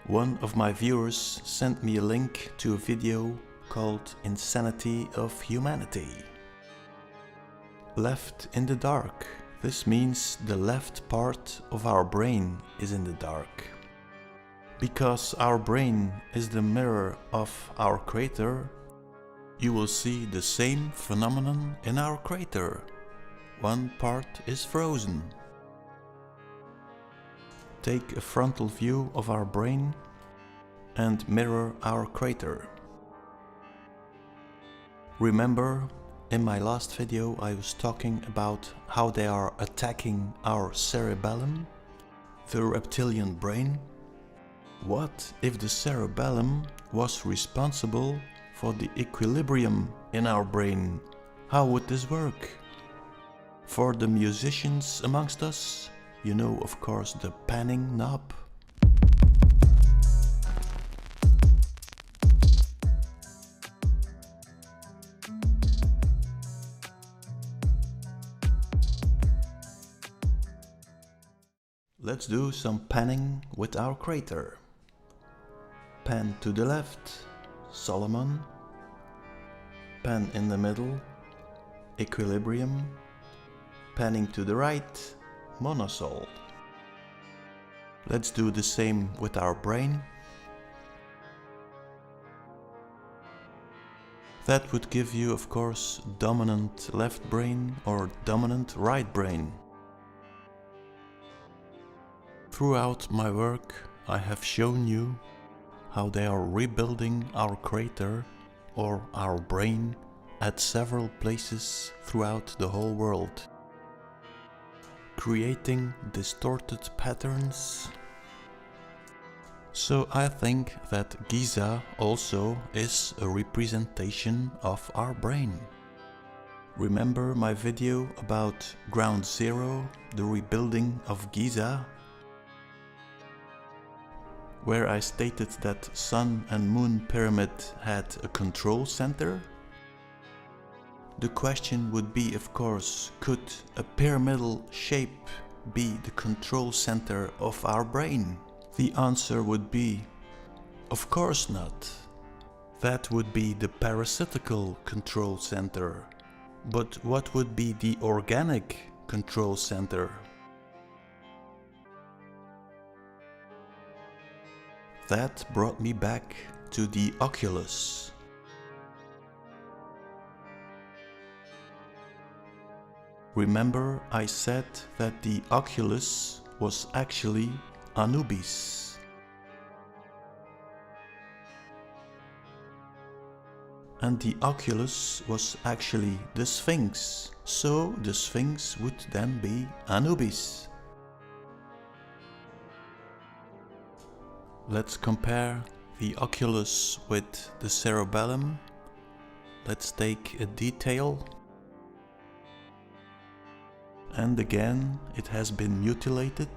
One of my viewers sent me a link to a video called Insanity of Humanity. Left in the dark. This means the left part of our brain is in the dark. Because our brain is the mirror of our crater, you will see the same phenomenon in our crater. One part is frozen. Take a frontal view of our brain and mirror our crater. Remember, in my last video I was talking about how they are attacking our cerebellum, the reptilian brain. What if the cerebellum was responsible for the equilibrium in our brain? How would this work? For the musicians amongst us, you know, of course, the panning knob. Let's do some panning with our crater. Pan to the left, Solomon. Pan in the middle, equilibrium. Panning to the right, monosol. Let's do the same with our brain. That would give you, of course, dominant left brain or dominant right brain. Throughout my work, I have shown you how they are rebuilding our crater or our brain at several places throughout the whole world, creating distorted patterns. So I think that Giza also is a representation of our brain. Remember my video about Ground Zero, the rebuilding of Giza? Where I stated that Sun and Moon Pyramid had a control center? The question would be, of course, could a pyramidal shape be the control center of our brain? The answer would be, of course not. That would be the parasitical control center. But what would be the organic control center? That brought me back to the oculus. Remember, I said that the oculus was actually Anubis. And the oculus was actually the Sphinx. So the Sphinx would then be Anubis. Let's compare the oculus with the cerebellum. Let's take a detail. And again, it has been mutilated.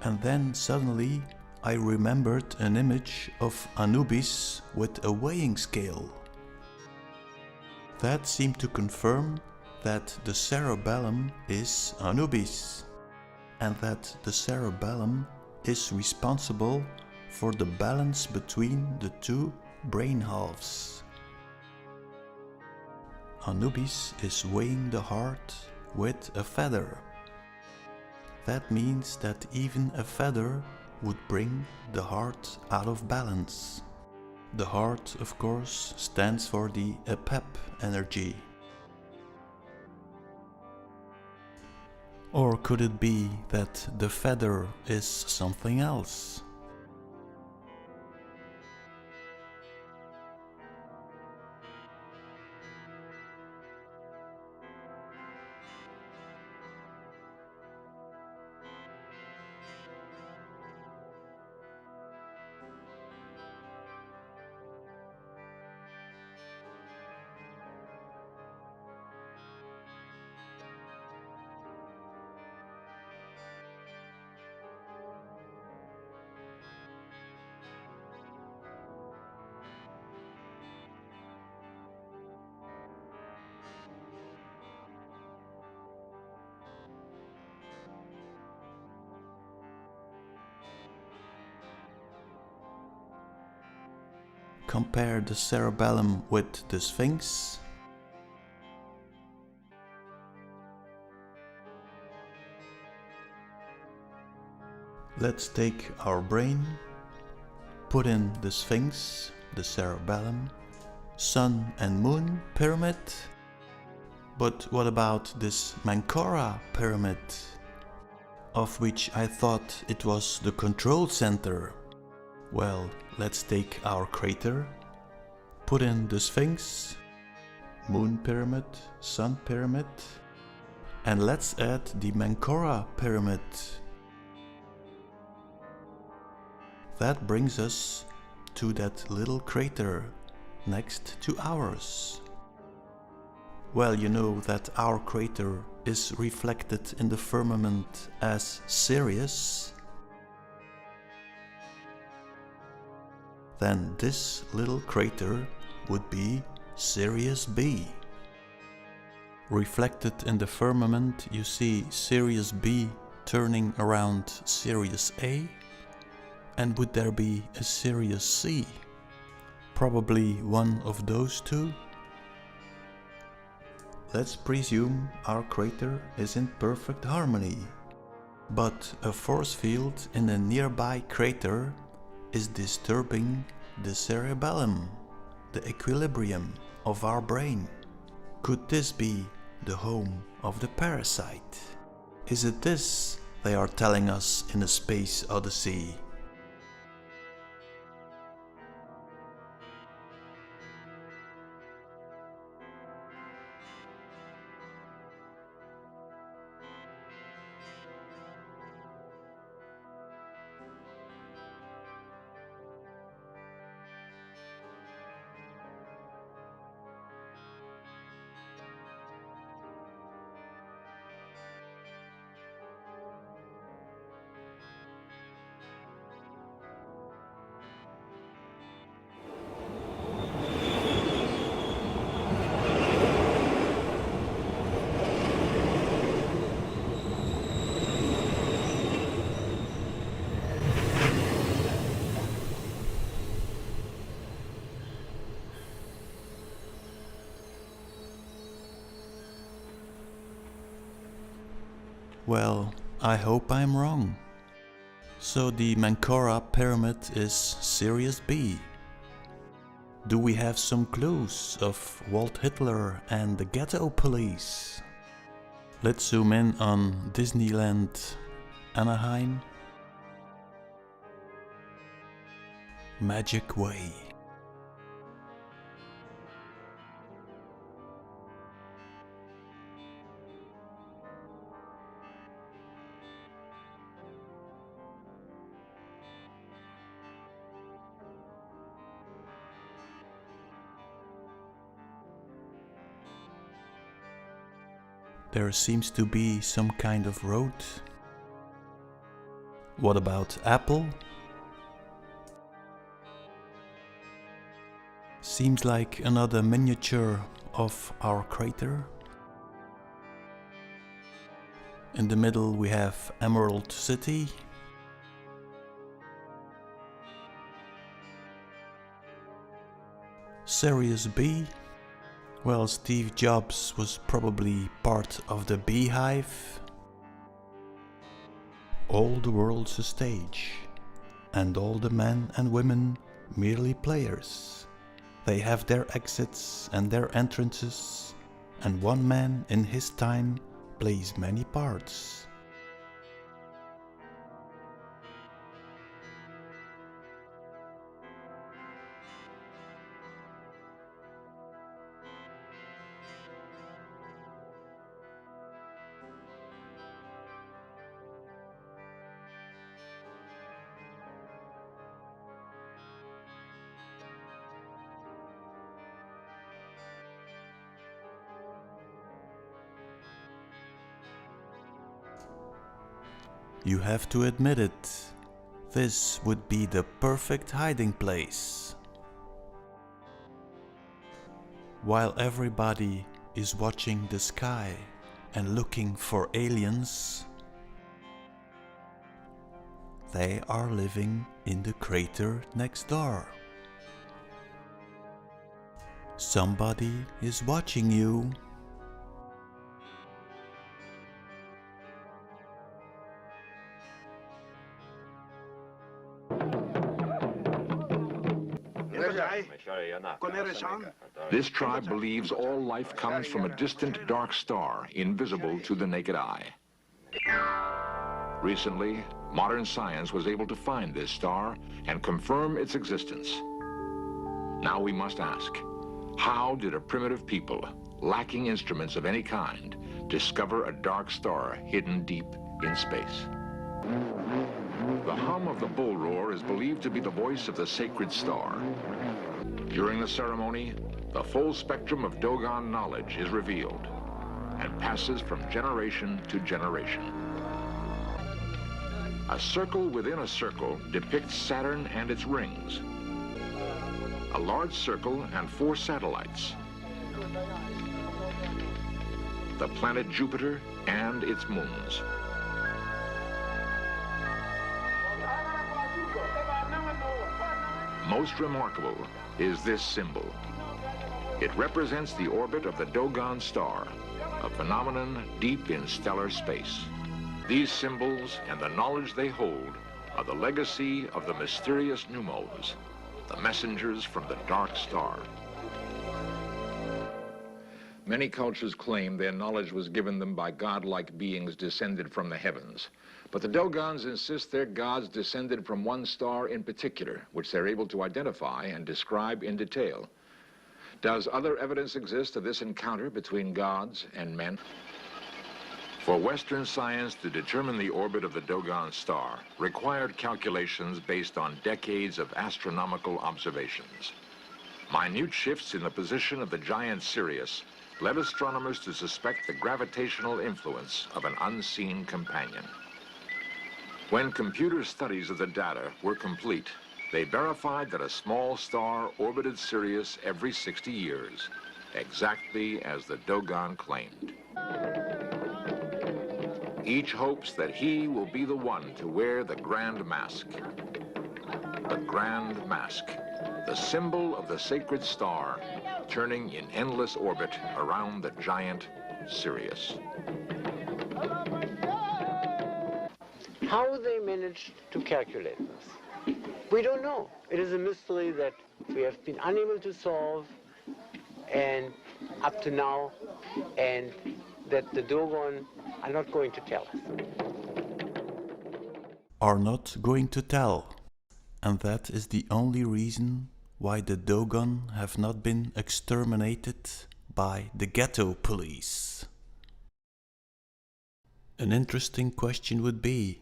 And then suddenly I remembered an image of Anubis with a weighing scale. That seemed to confirm that the cerebellum is Anubis, and that the cerebellum is responsible for the balance between the two brain halves. Anubis is weighing the heart with a feather. That means that even a feather would bring the heart out of balance. The heart, of course, stands for the epep energy. Or could it be that the feather is something else? compare the cerebellum with the Sphinx? Let's take our brain, put in the Sphinx, the cerebellum, Sun and Moon pyramid. But what about this Menkora pyramid, of which I thought it was the control center? Well, let's take our crater, put in the Sphinx, Moon pyramid, Sun pyramid, and let's add the Menkora pyramid. That brings us to that little crater next to ours. Well, you know that our crater is reflected in the firmament as Sirius. Then this little crater would be Sirius B. Reflected in the firmament, you see Sirius B turning around Sirius A. And would there be a Sirius C? Probably one of those two. Let's presume our crater is in perfect harmony, but a force field in a nearby crater is disturbing the cerebellum, the equilibrium of our brain. Could this be the home of the parasite? Is it this they are telling us in a space odyssey? Well, I hope I'm wrong. So the Menkora pyramid is Sirius B. Do we have some clues of Walt Hitler and the ghetto police? Let's zoom in on Disneyland Anaheim. Magic Way. There seems to be some kind of road. What about Apple? Seems like another miniature of our crater. In the middle we have Emerald City. Sirius B. Well, Steve Jobs was probably part of the beehive. All the world's a stage, and all the men and women merely players. They have their exits and their entrances, and one man in his time plays many parts. You have to admit it, this would be the perfect hiding place. While everybody is watching the sky and looking for aliens, they are living in the crater next door. Somebody is watching you. This tribe believes all life comes from a distant dark star, invisible to the naked eye. Recently, modern science was able to find this star and confirm its existence. Now we must ask, how did a primitive people, lacking instruments of any kind, discover a dark star hidden deep in space? The hum of the bull roar is believed to be the voice of the sacred star. During the ceremony, the full spectrum of Dogon knowledge is revealed and passes from generation to generation. A circle within a circle depicts Saturn and its rings, a large circle and 4 satellites, the planet Jupiter and its moons. Most remarkable is this symbol. It represents the orbit of the Dogon star, a phenomenon deep in stellar space. These symbols and the knowledge they hold are the legacy of the mysterious Numos, the messengers from the dark star. Many cultures claim their knowledge was given them by godlike beings descended from the heavens. But the Dogons insist their gods descended from one star in particular, which they're able to identify and describe in detail. Does other evidence exist of this encounter between gods and men? For Western science to determine the orbit of the Dogon star required calculations based on decades of astronomical observations. Minute shifts in the position of the giant Sirius led astronomers to suspect the gravitational influence of an unseen companion. When computer studies of the data were complete, they verified that a small star orbited Sirius every 60 years, exactly as the Dogon claimed. Each hopes that he will be the one to wear the grand mask. The grand mask, the symbol of the sacred star, turning in endless orbit around the giant Sirius. How they managed to calculate this, we don't know. It is a mystery that we have been unable to solve and up to now, and that the Dogon are not going to tell us. Are not going to tell. And that is the only reason why the Dogon have not been exterminated by the ghetto police. An interesting question would be,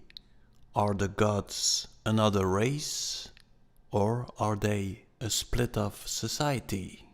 are the gods another race, or are they a split-off society?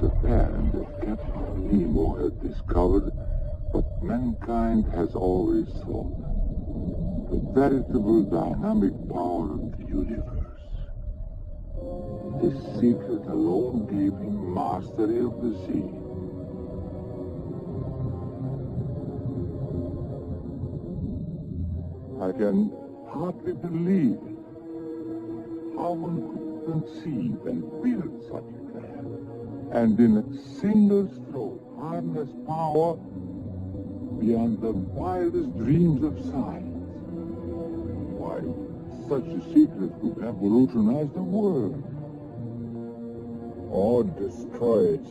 Japan that Captain Nemo had discovered what mankind has always thought, the veritable dynamic power of the universe. This secret alone gave him mastery of the sea. I can hardly believe how one could conceive and build such a plan, and in a single stroke harness power beyond the wildest dreams of science. Why, such a secret could revolutionize the world, or destroy it.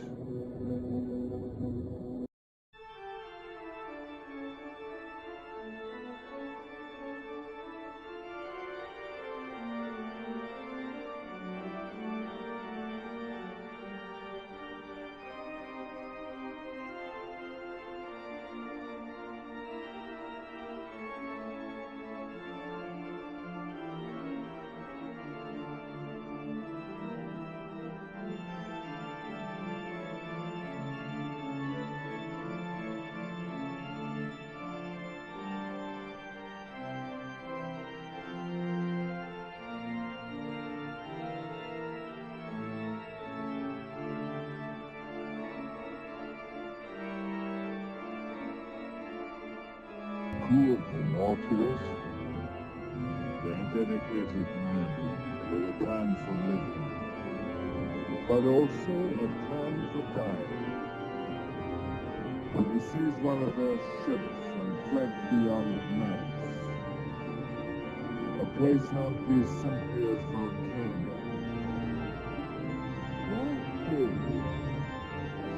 Crew of the Nautilus, they're dedicated men with a plan for living, but also a plan for dying. When he seized one of their ships and fled beyond Manx, a place not be simply as volcano. Why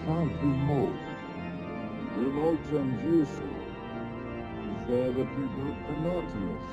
sounds remote. Remote and useful. There that we built the Nautilus.